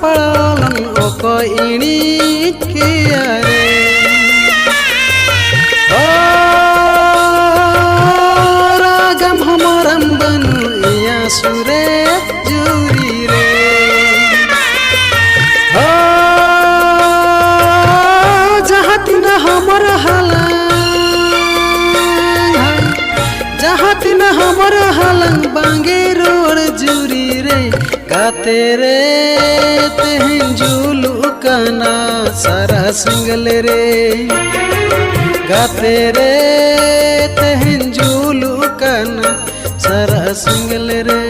पड़ालन ओको इणी किया रे ओ रागम हमरम बनु इया सुरे जुरी रे ओ जहाँ तीन हमर जहाँ तीन हमर हलंग बांगे रोड जुरी रे काते रे तेहन जुलू कना सारा सिंगल रे गाते रे तेहन जुलू कना सारा सिंगल रे।